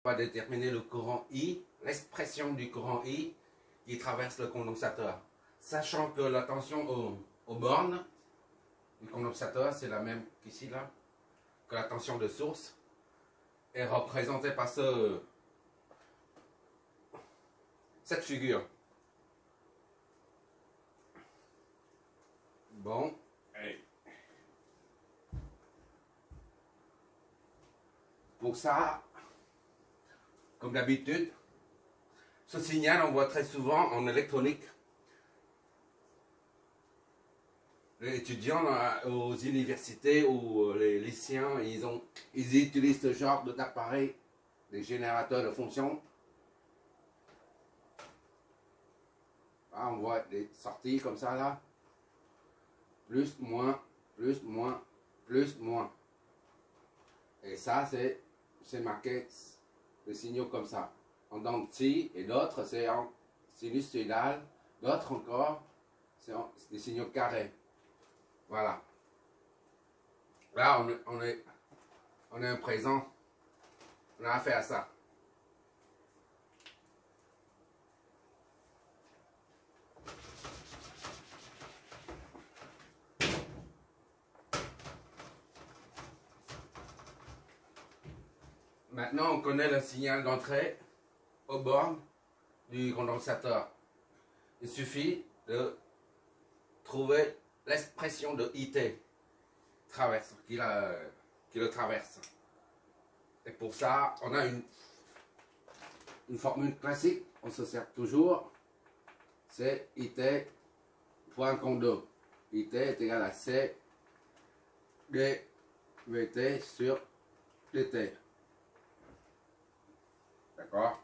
On va déterminer le courant I, l'expression du courant I qui traverse le condensateur. Sachant que la tension aux bornes du condensateur, c'est la même qu'ici, là, que la tension de source, est représentée par cette figure. Bon. Pour ça, comme d'habitude, ce signal, on voit très souvent en électronique. Les étudiants aux universités ou les lycéens, ils utilisent ce genre d'appareil, des générateurs de fonctions. Là, on voit des sorties comme ça, là. Plus, moins, plus, moins, plus, moins. Et ça, c'est marqué des signaux comme ça. En dents de scie, et d'autres, c'est en sinusoïdal. D'autres encore, c'est des signaux carrés. Voilà. Là, on est en présent. On a affaire à ça. Maintenant, on connaît le signal d'entrée aux bornes du condensateur. Il suffit de trouver l'expression de IT qui le traverse. Et pour ça, on a une formule classique, on se sert toujours, c'est IT point condo. IT est égal à C dVt sur dt. D'accord?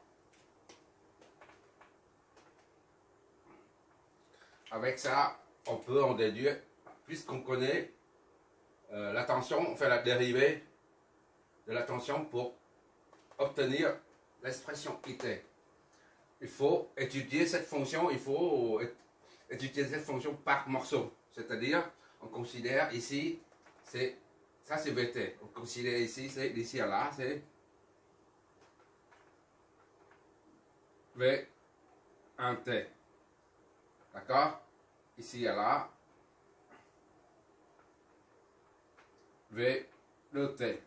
Avec ça, on peut en déduire, puisqu'on connaît la tension, on fait la dérivée de la tension pour obtenir l'expression IT. Il faut étudier cette fonction, par morceau. C'est-à-dire, on considère ici, ça c'est Vt. On considère ici, c'est d'ici à là, c'est V1t. D'accord? Ici à là, V2t.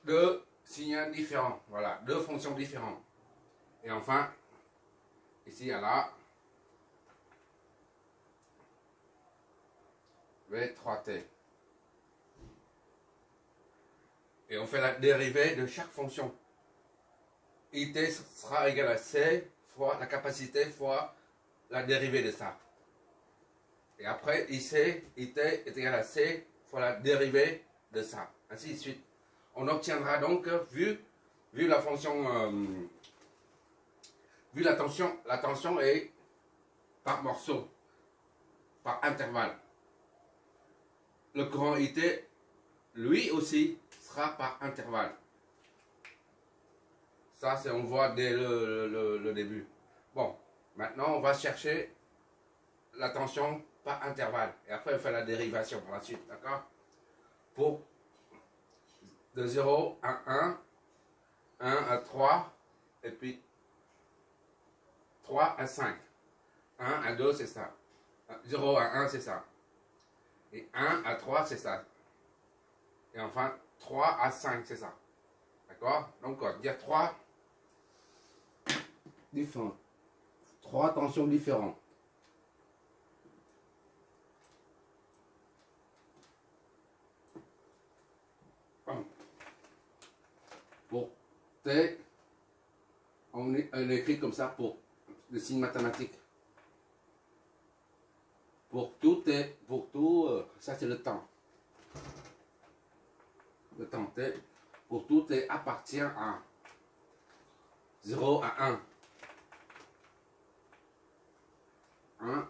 Deux signaux différents, voilà, deux fonctions différentes. Et enfin, ici à là, V3t. Et on fait la dérivée de chaque fonction. IT sera égal à C fois la capacité fois la dérivée de ça. Et après, IT est égal à C fois la dérivée de ça. Ainsi de suite. On obtiendra donc, vu la fonction, vu la tension est par morceau, par intervalle. Le courant IT, lui aussi, sera par intervalle. Ça, on voit dès le début. Bon, maintenant, on va chercher la tension par intervalle. Et après, on fait la dérivation par la suite, d'accord? Pour de 0 à 1, 1 à 3, et puis 3 à 5. 1 à 2, c'est ça. 0 à 1, c'est ça. Et 1 à 3, c'est ça. Et enfin, 3 à 5, c'est ça. D'accord? Donc, il y a 3 différents. 3 tensions différentes. Pour T, on écrit comme ça pour le signe mathématique. Pour tout, ça c'est le temps. Le temps T, pour tout T appartient à 0 à 1. 1.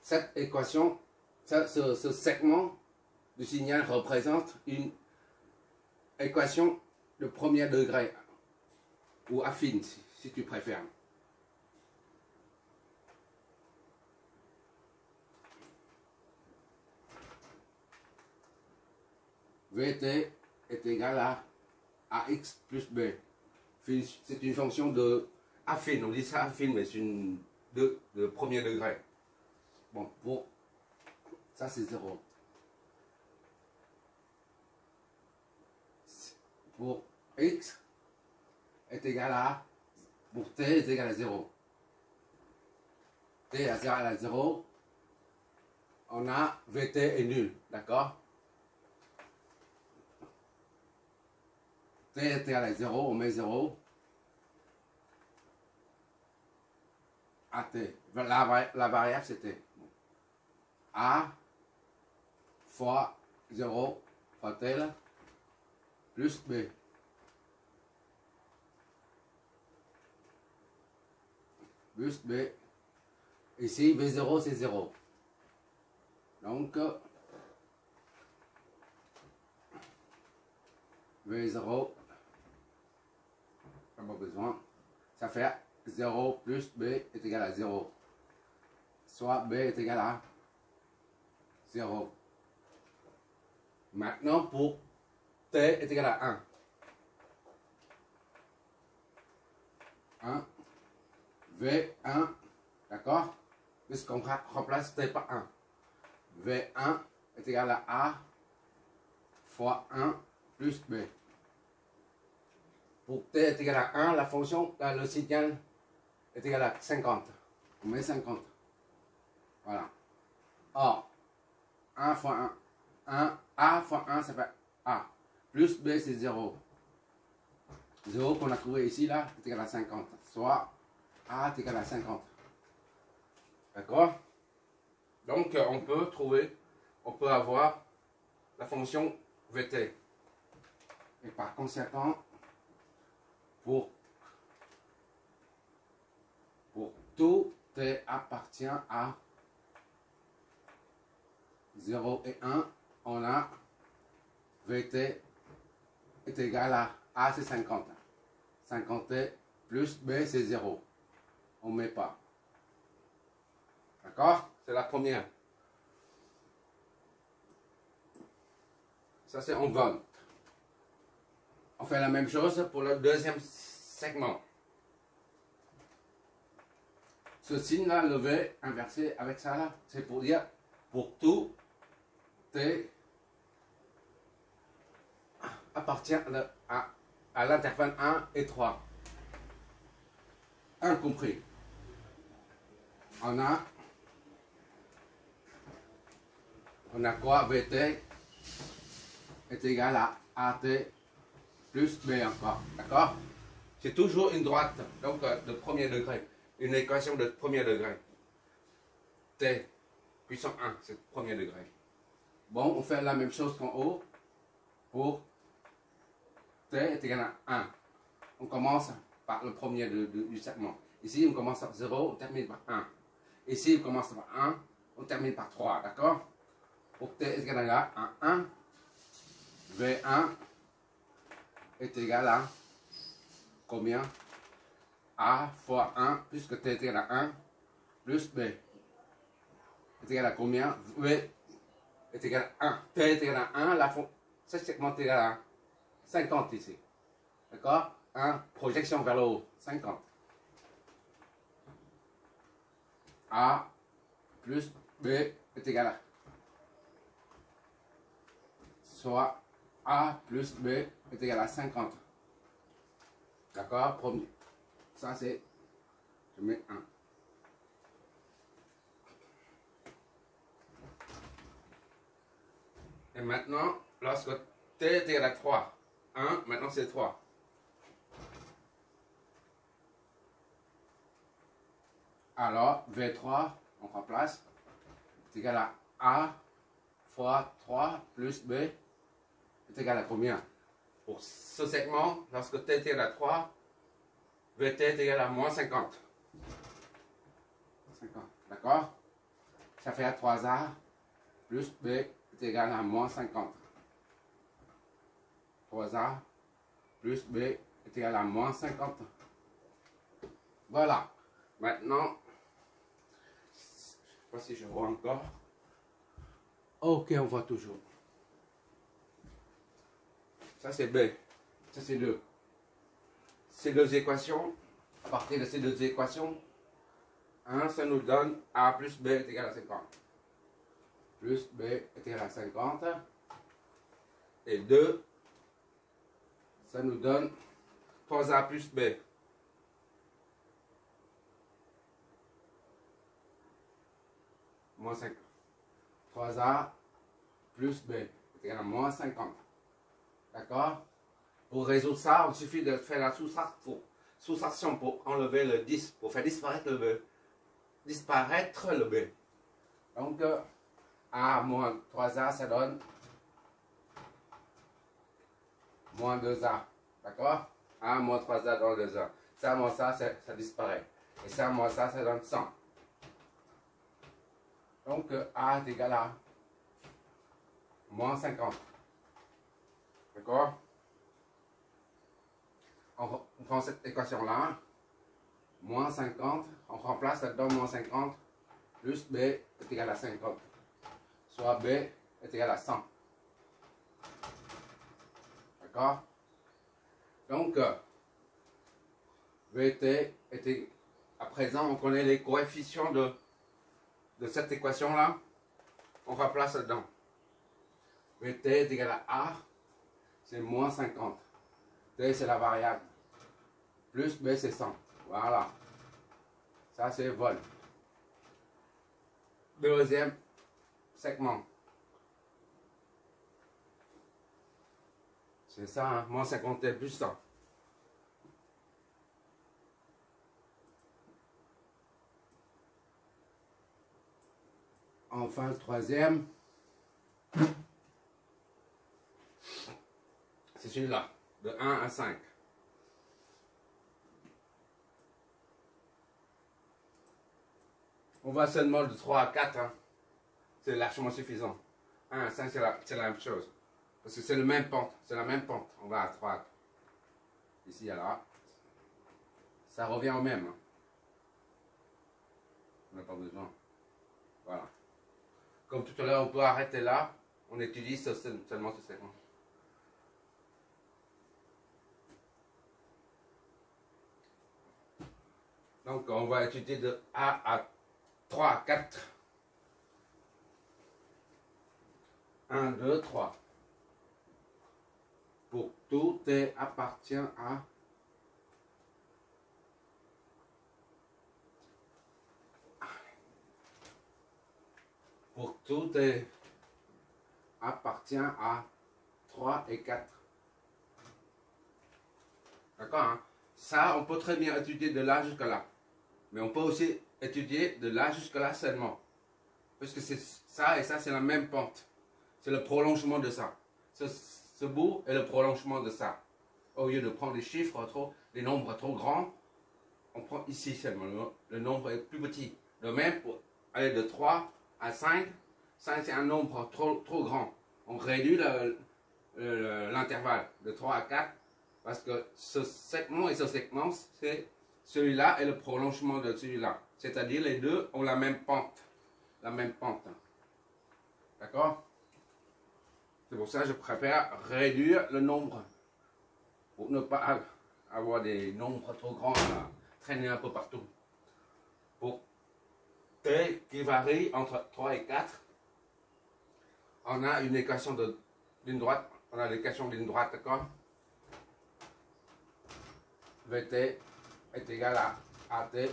Cette équation, ce segment du signal représente une équation de premier degré, ou affine si tu préfères. Vt est égal à AX plus B. C'est une fonction de affine, on dit ça affine, mais c'est une de premier degré. Bon, pour ça c'est 0. Pour x est égal à, pour t est égal à 0. T est égal à 0, on a Vt est nul, d'accord? T est égal à 0, on met 0. AT. La variable c'était A fois 0 fois tel plus B. Plus B. Ici, V0 c'est 0. Donc, V0, pas besoin. Ça fait 0 plus B est égal à 0. Soit B est égal à 0. Maintenant, pour T est égal à 1. 1. V1, d'accord? Puisqu'on remplace T par 1. V1 est égal à A fois 1 plus B. Pour T est égal à 1, la fonction, le signal est égal à 50. On met 50. Voilà. Or, 1 fois 1, A fois 1, ça fait A. Plus B, c'est 0. 0 qu'on a trouvé ici, là, est égal à 50. Soit A est égal à 50. D'accord? Donc, on peut avoir la fonction Vt. Et par conséquent, pour tout T appartient à 0 et 1, on a Vt est égal à A, c'est 50. 50T plus B, c'est 0. On ne met pas. D'accord? C'est la première. Ça, c'est en volts. On fait la même chose pour le deuxième segment. Ce signe-là, le V inversé avec ça là, c'est pour dire pour tout T appartient à l'intervalle 1 et 3. 1 compris. On a quoi? Vt est égal à AT plus B encore. D'accord? C'est toujours une droite, donc de premier degré. Une équation de premier degré. T puissance 1, c'est premier degré. Bon, on fait la même chose qu'en haut pour T est égal à 1. On commence par le premier du segment. Ici, on commence par 0, on termine par 1. Ici, on commence par 1, on termine par 3. D'accord? Pour T est égal à 1, V1 est égal à combien? A fois 1, puisque T est égal à 1, plus B est égal à combien? V est égal à 1. T est égal à 1, ce segment est égal à 50 ici. D'accord? 1, projection vers le haut, 50. A plus B est égal à, soit A plus B est égal à 50. D'accord? Premier. Ça c'est, je mets 1. Et maintenant, lorsque T est égal à 3, 1, maintenant c'est 3. Alors, V3, on remplace, est égal à A fois 3 plus B est égal à combien? Pour ce segment, lorsque T est égal à 3, Vt est égal à moins 50. 50. D'accord? Ça fait 3A plus B est égal à moins 50. 3A plus B est égal à moins 50. Voilà. Maintenant, je ne sais pas si je vois encore. Ok, on voit toujours. Ça c'est B. Ça c'est 2. Ces deux équations, à partir de ces deux équations, 1, ça nous donne A plus B est égal à 50. Plus B est égal à 50. Et 2, ça nous donne 3A plus B. Moins 50. 3A plus B est égal à moins 50. D'accord? Pour résoudre ça, il suffit de faire la soustraction pour enlever le 10, pour faire disparaître le B. Donc, A moins 3A, ça donne moins 2A. D'accord? A moins 3A donne 2A. Ça moins ça, ça disparaît. Et ça moins ça donne 100. Donc, A est égal à moins 50. D'accord? On prend cette équation-là, moins 50, on remplace là-dedans moins 50, plus B est égal à 50. Soit B est égal à 100. D'accord? Donc, VT était, à présent, on connaît les coefficients de cette équation-là. On remplace là-dedans. VT est égal à A, c'est moins 50. T, c'est la variable. Plus B, c'est 100. Voilà. Ça, c'est vol. Deuxième segment. C'est ça, hein? Moins 50 plus 100. Enfin, le troisième. C'est celui-là. De 1 à 5. On va seulement de 3 à 4. Hein. C'est largement suffisant. 1 à 5, c'est la même chose. Parce que c'est le même pente. C'est la même pente. On va à 3. Ici à là. Ça revient au même. Hein. On n'a pas besoin. Voilà. Comme tout à l'heure, on peut arrêter là. On étudie seulement ce segment. Donc, on va étudier de A à 3 à 4. 1, 2, 3. Pour tout T appartient à pour tout T appartient à 3 et 4. D'accord, hein? Ça, on peut très bien étudier de là jusqu'à là. Mais on peut aussi étudier de là jusqu'à là seulement. Parce que c'est ça et ça, c'est la même pente. C'est le prolongement de ça. Ce bout est le prolongement de ça. Au lieu de prendre des chiffres des nombres trop grands, on prend ici seulement. Le nombre est plus petit. De même, pour aller de 3 à 5, 5 c'est un nombre trop grand. On réduit l'intervalle de 3 à 4 parce que ce segment et ce segment, c'est celui-là et le prolongement de celui-là. C'est-à-dire les deux ont la même pente. La même pente. D'accord? C'est pour ça que je préfère réduire le nombre pour ne pas avoir des nombres trop grands à traîner un peu partout. Pour T qui varie entre 3 et 4, on a une équation d'une droite. On a l'équation d'une droite, d'accord? VT est égal à AT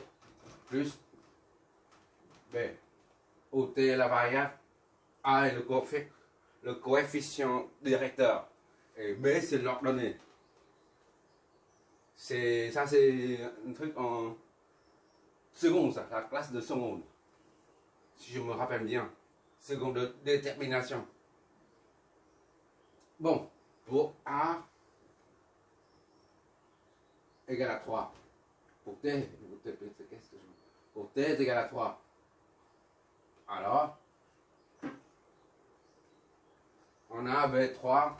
plus B. Où T est la variable, A est le coefficient directeur et B c'est l'ordonnée. Ça c'est un truc en seconde, ça, la classe de seconde. Si je me rappelle bien. Seconde de détermination. Bon, pour A égale à 3. Pour T est égal à 3. Alors, on a V3,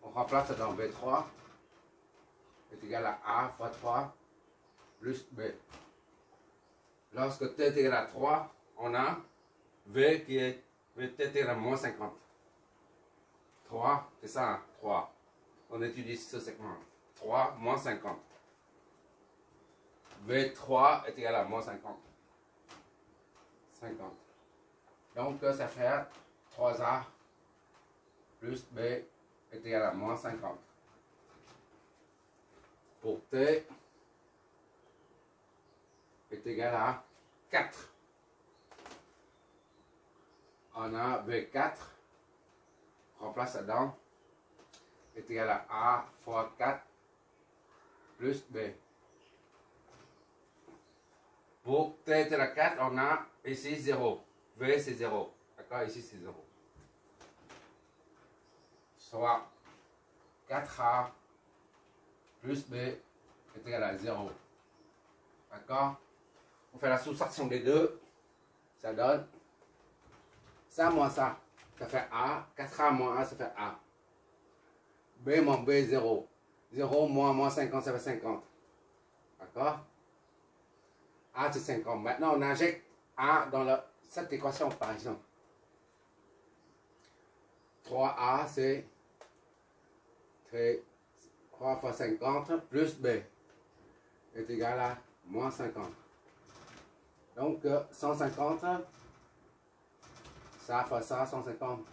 on remplace dans V3 est égal à A fois 3 plus B. Lorsque T est égal à 3, on a V qui est VT est égal à moins 50. 3, c'est ça, hein, 3. on étudie ce segment. 3 moins 50. V3 est égal à moins 50. 50. Donc, ça fait 3A plus B est égal à moins 50. Pour T est égal à 4. On a V4, remplace là-dedans, est égal à A fois 4 plus B. Pour T est égal à 4, on a ici 0. V c'est 0. D'accord, ici c'est 0. Soit 4A plus B est égal à 0. D'accord? On fait la soustraction des deux. Ça donne ça moins ça. Ça fait A. 4A moins A, ça fait A. B moins B, 0. 0 moins 50, ça fait 50. D'accord? A, c'est 50. Maintenant, on injecte A dans cette équation, par exemple. 3A, c'est 3 fois 50 plus B est égal à moins 50. Donc, 150, ça fois ça, 150,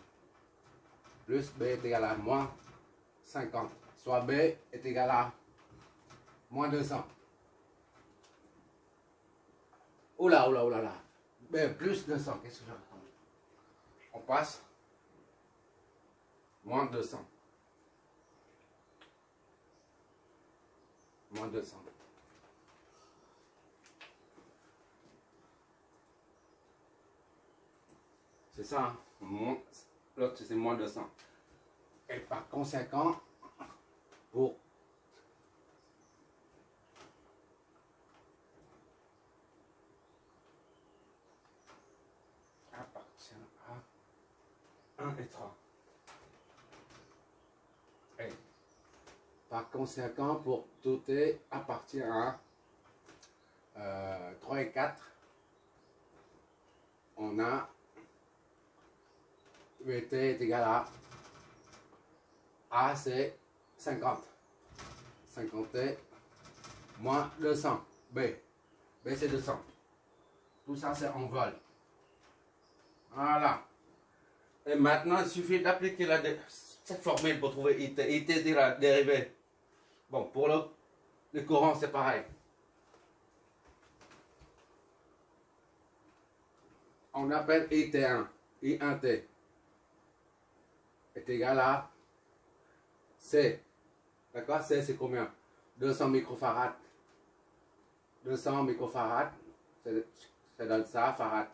plus B est égal à moins 50. Soit B est égal à moins 200. Oula, oula, oula, là. B plus 200, qu'est-ce que je raconte? On passe moins 200. Moins 200. C'est ça, hein? L'autre c'est moins 200. Et par conséquent, pour appartient à 1 et 3. Et par conséquent, pour tout T appartient à 3 et 4, on a VT est égal à A, c'est 50. 50T moins 200. B. B, c'est 200. Tout ça, c'est en vol. Voilà. Et maintenant, il suffit d'appliquer cette formule pour trouver IT. IT, c'est la dérivée. Bon, pour le courant, c'est pareil. On appelle IT1. I1T est égal à C. D'accord? C, c'est combien? 200 microfarads. 200 microfarads, ça donne ça, farad.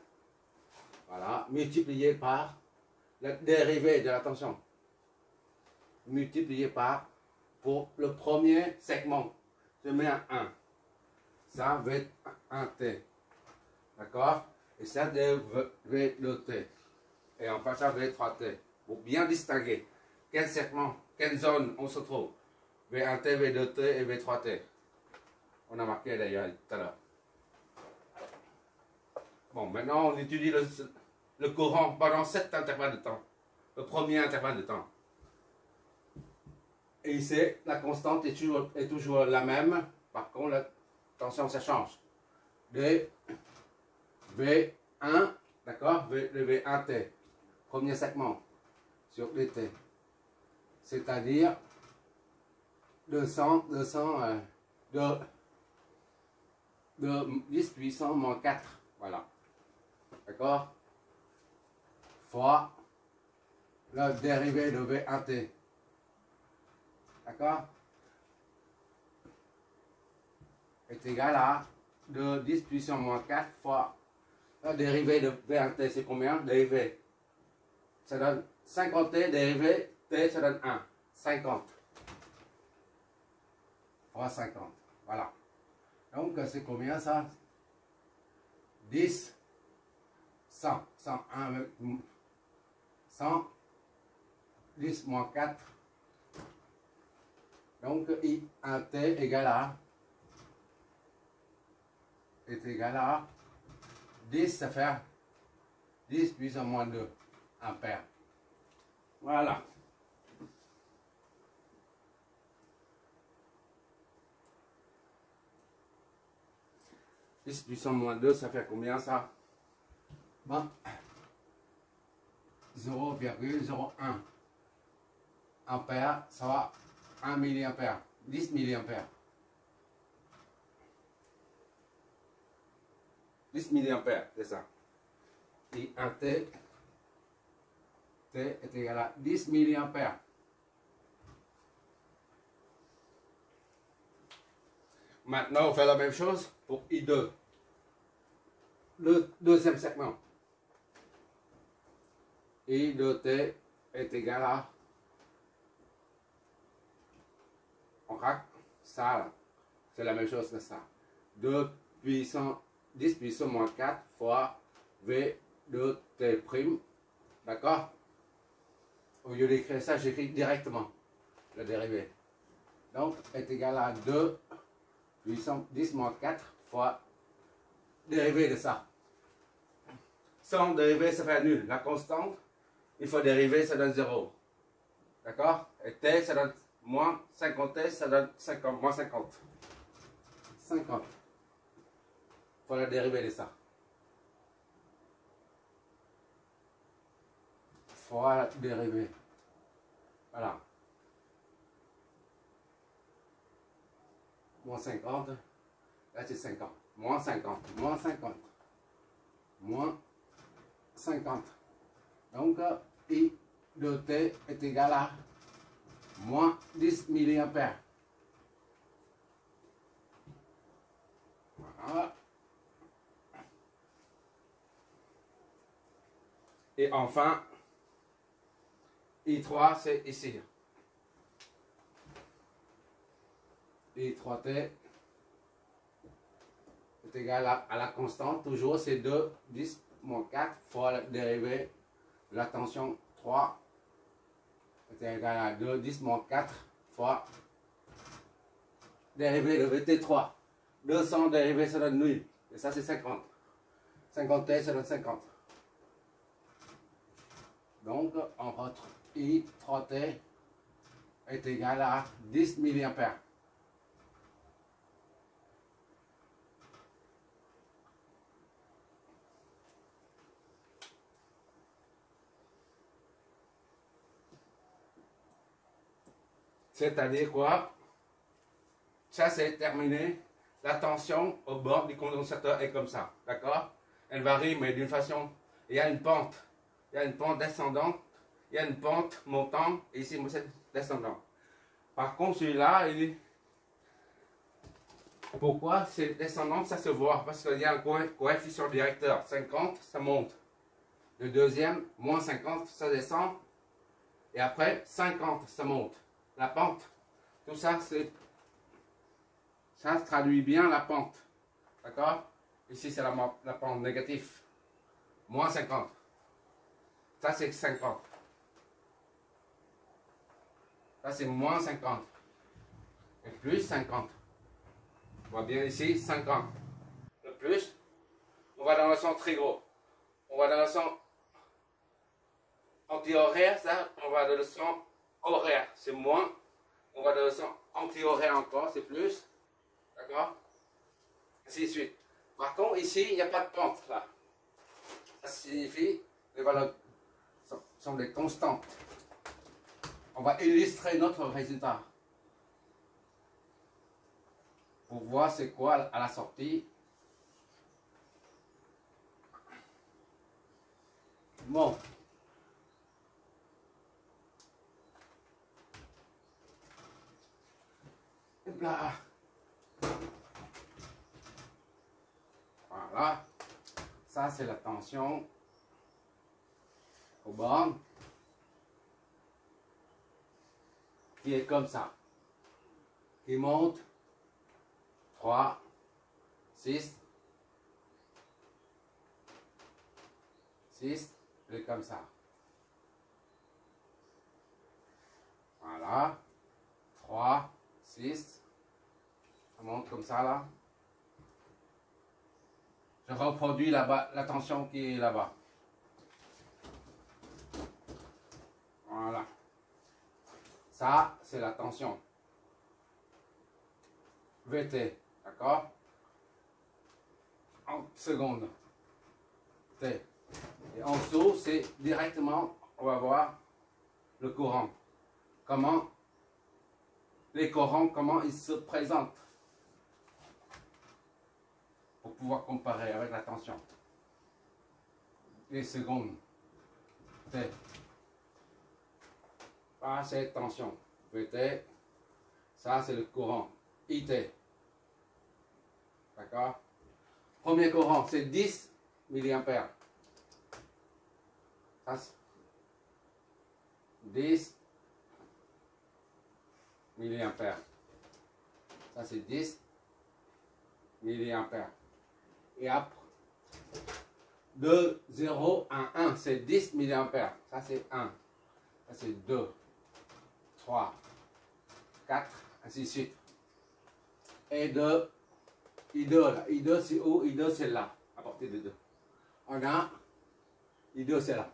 Voilà, multiplié par la dérivée de la tension. Multiplié par, pour le premier segment, je mets un 1. Ça va être 1T. D'accord? Et ça V2T. Et enfin, ça va être 3T. Pour bien distinguer quel segment, quelle zone on se trouve. V1T, V2T et V3T. On a marqué d'ailleurs tout à l'heure. Bon, maintenant on étudie le courant pendant cet intervalle de temps. Le premier intervalle de temps. Et ici, la constante est toujours la même. Par contre, la tension, ça change. De V1, d'accord? Le V1T. Premier segment sur DT. C'est-à-dire 200 de 10 puissance moins 4. Voilà. D'accord? Fois la dérivée de V1T. D'accord? Est égal à de 10 puissance moins 4 fois la dérivée de V1T. C'est combien? Dérivée. Ça donne 50T, dérivée T, ça donne 1. 50. Fois 50. Voilà. Donc, c'est combien ça? 10, 100. 101, 100, 10 moins 4. Donc, I1T égale à, est égal à 10, ça fait 10 puissance moins 2 ampères. Voilà. 10 puissance moins 2, ça fait combien ça? Bon. 0,01 ampère, ça va 1 milliampère, 10 milliampères. 10 milliampères, c'est ça. Et un T est égal à 10 milliampères. Maintenant, on fait la même chose pour I2. Le deuxième segment. I de T est égal à, on rack ça, c'est la même chose que ça. 2 puissance 10 puissance moins 4 fois V de T prime. D'accord? Au lieu d'écrire ça, j'écris directement la dérivée. Donc, est égal à 2 puissance 10 moins 4 fois dérivée de ça. Sans dérivée, ça fait nul. La constante, il faut dériver, ça donne 0. D'accord? Et T, ça donne moins 50T, ça donne 50, moins 50. 50. Il faut la dérivée de ça. Fois la dérivée. Voilà. Moins 50. Là, c'est 50. Moins 50. Moins 50. Moins 50. Donc, I de T est égal à moins 10 milliampères. Voilà. Et enfin, I3, c'est ici. I3T est égal à la constante, toujours c'est 2, 10 moins 4 fois la dérivée de la tension 3 est égal à 2, 10 moins 4 fois dérivée de VT3. 200 dérivée, ça donne 1000. Et ça, c'est 50. 50T, ça donne 50. Donc, on retrouve I3T est égal à 10 milliampères. C'est-à-dire quoi? Ça, c'est terminé. La tension au bord du condensateur est comme ça. D'accord? Elle varie, mais d'une façon. Il y a une pente. Il y a une pente descendante. Il y a une pente montante. Et ici, c'est descendant. Par contre, celui-là, il est. Pourquoi c'est descendant? Ça se voit. Parce qu'il y a un coefficient directeur. 50, ça monte. Le deuxième, moins 50, ça descend. Et après, 50, ça monte. La pente. Tout ça, c'est. Ça traduit bien la pente. D'accord? Ici, c'est la pente négative. Moins 50. Ça, c'est 50. Ça, c'est moins 50. Et plus 50. On voit bien ici, 50. Le plus, on va dans le sens très gros. On va dans le sens anti-horaire, ça, on va dans le sens horaire, c'est moins. On va dans le sens anti-horaire encore, c'est plus. D'accord? Ainsi de suite. Par contre, ici, il n'y a pas de pente, là. Ça signifie que les valeurs sont des constantes. On va illustrer notre résultat. Pour voir c'est quoi à la sortie. Bon. Et là. Voilà. Ça, c'est la tension au bord. Qui est comme ça. Qui monte. 3, 6, 6, et comme ça. Voilà. 3, 6. Ça monte comme ça là. Je reproduis là-bas la tension qui est là-bas. Voilà. Ça, c'est la tension. VT. D'accord? en secondes. T. Et en dessous, c'est directement, on va voir le courant. Comment les courants, comment ils se présentent. Pour pouvoir comparer avec la tension. Les secondes. T. Ah, c'est tension. VT. Ça, c'est le courant. IT. D'accord? Premier courant, c'est 10 milliampères. Ça, 10 milliampères. Ça, c'est 10 milliampères. Et après, de 0 à 1, c'est 10 milliampères. Ça, c'est 1. Ça, c'est 2, 3, 4, ainsi de suite. Et de I2, là. I2, c'est où? I2, c'est là, à partir de 2. On a I2, c'est là.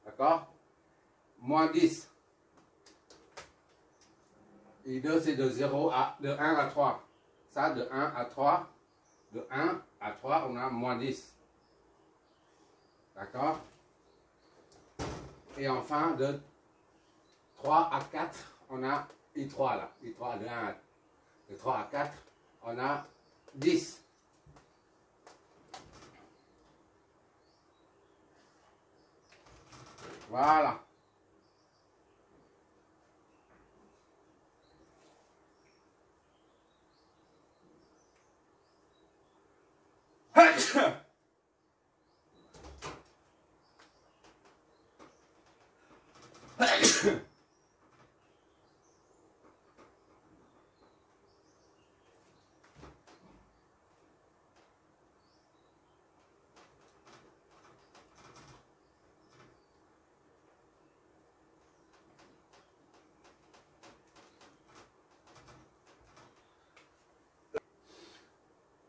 D'accord? Moins 10. I2, c'est de 0 à, de 1 à 3. Ça, de 1 à 3. De 1 à 3, on a moins 10. D'accord? Et enfin, de 3 à 4, on a I3 là. I3 de 1 à, de 3 à 4, on a 10. Voilà.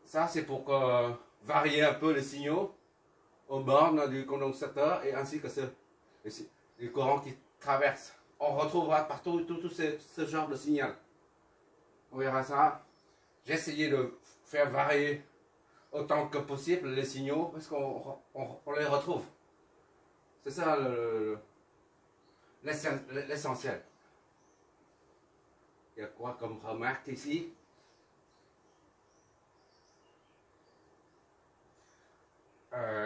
Ça, c'est pour varier un peu les signaux aux bornes du condensateur et ainsi que les courants qui traversent. On retrouvera partout tout ce genre de signal. On verra ça. J'ai essayé de faire varier autant que possible les signaux parce qu'on les retrouve. C'est ça l'essentiel. Il y a quoi comme remarque ici?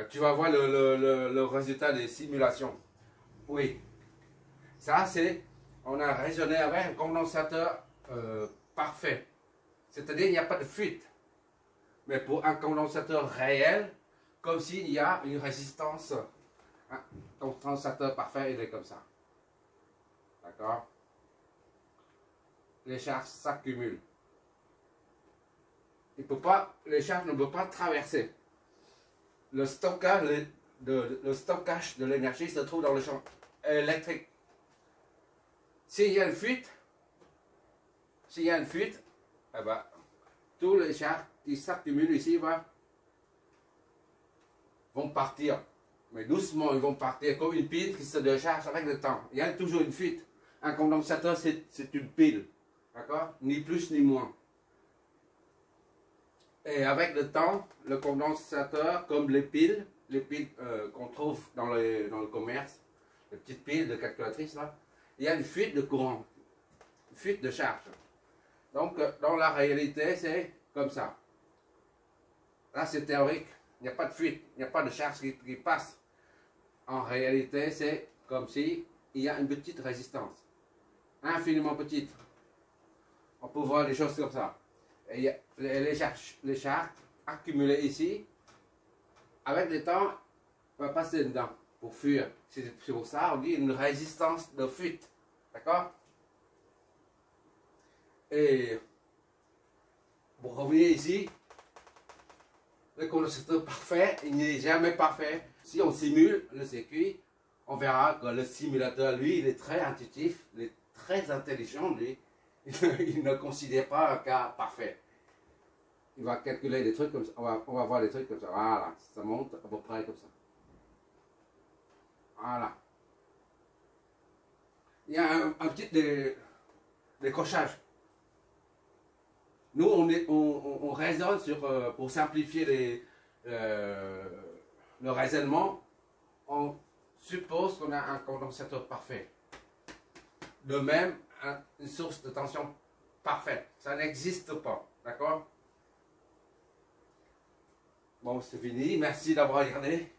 Tu vas voir le résultat des simulations. Oui. Ça, c'est, on a raisonné avec un condensateur parfait. C'est-à-dire, il n'y a pas de fuite. Mais pour un condensateur réel, comme s'il y a une résistance, un condensateur parfait, il est comme ça. D'accord? Les charges s'accumulent. Les charges ne peuvent pas traverser. Le stockage de l'énergie se trouve dans le champ électrique. S'il y a une fuite, eh ben, tous les charges qui s'accumulent ici vont partir. Mais doucement, ils vont partir comme une pile qui se décharge avec le temps. Il y a toujours une fuite. Un condensateur, c'est une pile. D'accord? Ni plus ni moins. Et avec le temps, le condensateur, comme les piles qu'on trouve dans le commerce, les petites piles de calculatrice là, il y a une fuite de courant, une fuite de charge. Donc, dans la réalité, c'est comme ça. Là, c'est théorique. Il n'y a pas de fuite, il n'y a pas de charge qui passe. En réalité, c'est comme si il y a une petite résistance, infiniment petite. On peut voir les choses comme ça. Et les charges accumulées ici, avec le temps, on va passer dedans pour fuir. C'est pour ça on dit une résistance de fuite. D'accord? Et pour revenir ici, le condensateur parfait, il n'est jamais parfait. Si on simule le circuit, on verra que le simulateur, lui, il est très intuitif, il est très intelligent, lui. Il ne considère pas un cas parfait. Il va calculer des trucs comme ça. On va voir des trucs comme ça. Voilà, ça monte à peu près comme ça. Voilà. Il y a un petit décrochage. Nous, on raisonne sur, pour simplifier le raisonnement, on suppose qu'on a un condensateur parfait. De même, une source de tension parfaite. Ça n'existe pas. D'accord? Bon, c'est fini. Merci d'avoir regardé.